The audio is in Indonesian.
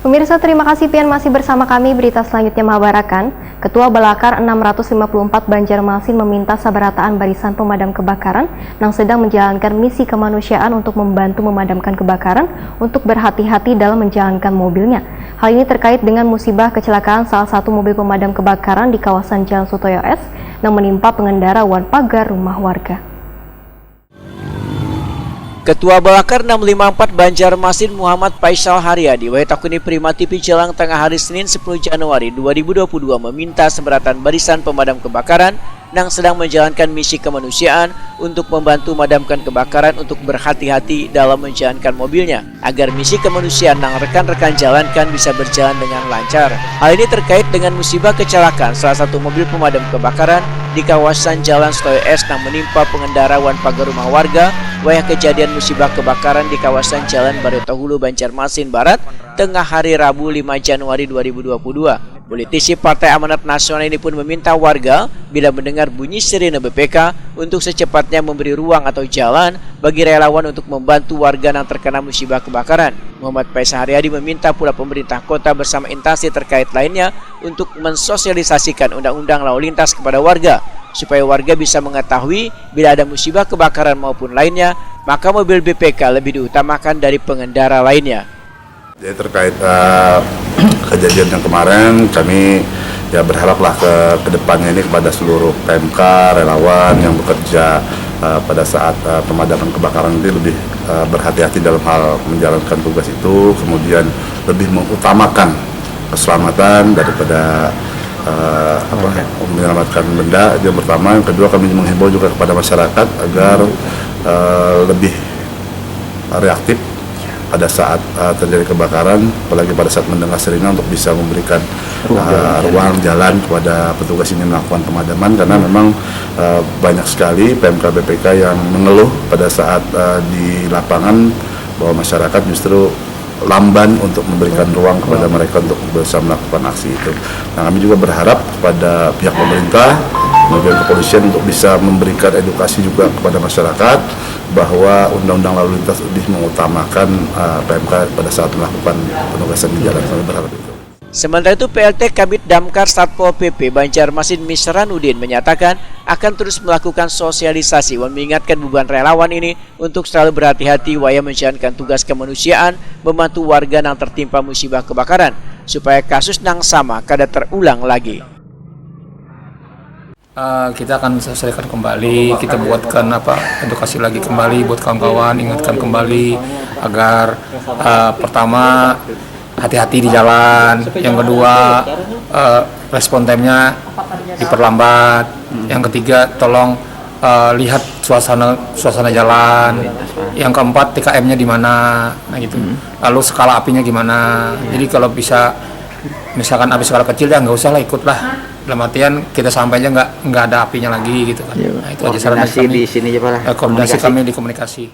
Pemirsa, terima kasih pian masih bersama kami. Berita selanjutnya mengabarkan, Ketua Balakar 654 Banjarmasin meminta sabarataan barisan pemadam kebakaran yang sedang menjalankan misi kemanusiaan untuk membantu memadamkan kebakaran untuk berhati-hati dalam menjalankan mobilnya. Hal ini terkait dengan musibah kecelakaan salah satu mobil pemadam kebakaran di kawasan Jalan Sutoyo S yang menimpa pengendara wan pagar rumah warga. Ketua Balakar 654 Banjarmasin Muhammad Faisal Haryadi Waitakuni Prima TV Jelang tengah hari Senin 10 Januari 2022 meminta seberatan barisan pemadam kebakaran yang sedang menjalankan misi kemanusiaan untuk membantu memadamkan kebakaran untuk berhati-hati dalam menjalankan mobilnya agar misi kemanusiaan yang rekan-rekan jalankan bisa berjalan dengan lancar. Hal ini terkait dengan musibah kecelakaan salah satu mobil pemadam kebakaran di kawasan Jalan Sutoyo S yang menimpa pengendara wan pagar rumah warga. Wayah kejadian musibah kebakaran di kawasan Jalan Baritohulu Banjarmasin Barat tengah hari Rabu 5 Januari 2022. Politisi Partai Amanat Nasional ini pun meminta warga bila mendengar bunyi sirine BPK untuk secepatnya memberi ruang atau jalan bagi relawan untuk membantu warga yang terkena musibah kebakaran. Muhammad Faisal Haryadi meminta pula pemerintah kota bersama instansi terkait lainnya untuk mensosialisasikan undang-undang lalu lintas kepada warga supaya warga bisa mengetahui bila ada musibah kebakaran maupun lainnya, maka mobil BPK lebih diutamakan dari pengendara lainnya. Jadi terkait kejadian yang kemarin, kami berharaplah ke depannya ini kepada seluruh PMK, relawan yang bekerja pada saat pemadaman kebakaran ini lebih berhati-hati dalam hal menjalankan tugas itu, kemudian lebih mengutamakan keselamatan daripada menyelamatkan benda. Yang pertama, yang kedua kami menghimbau juga kepada masyarakat agar lebih reaktif pada saat terjadi kebakaran, apalagi pada saat mendengar sirine untuk bisa memberikan ruang jalan kepada petugas ini melakukan pemadaman, karena memang banyak sekali PMK BPK yang mengeluh pada saat di lapangan bahwa masyarakat justru lamban untuk memberikan ruang kepada mereka untuk bisa melakukan aksi itu. Nah, kami juga berharap kepada pihak pemerintah, kemudian kepolisian untuk bisa memberikan edukasi juga kepada masyarakat bahwa undang-undang lalu lintas lebih mengutamakan PMK pada saat melakukan penugasan di jalan. Kami berharap itu. Sementara itu, PLT Kabid Damkar Satpol PP Banjarmasin Misranudin menyatakan akan terus melakukan sosialisasi mengingatkan beban relawan ini untuk selalu berhati-hati waya menjalankan tugas kemanusiaan membantu warga yang tertimpa musibah kebakaran supaya kasus yang sama kada terulang lagi. Kita akan selesaikan kembali, kita buatkan edukasi lagi kembali buat kawan-kawan, ingatkan kembali agar pertama hati-hati di jalan, yang kedua respon time-nya diperlambat, yang ketiga tolong lihat suasana jalan, yang keempat TKM-nya di mana, nah gitu. Lalu skala apinya gimana. Jadi kalau bisa misalkan api skala kecil ya nggak usah lah, ikut lah. Dalam artian kita sampai aja nggak ada apinya lagi gitu kan. Nah, itu aja saran kami. Di sini aja Pak. Koordinasi kami di komunikasi.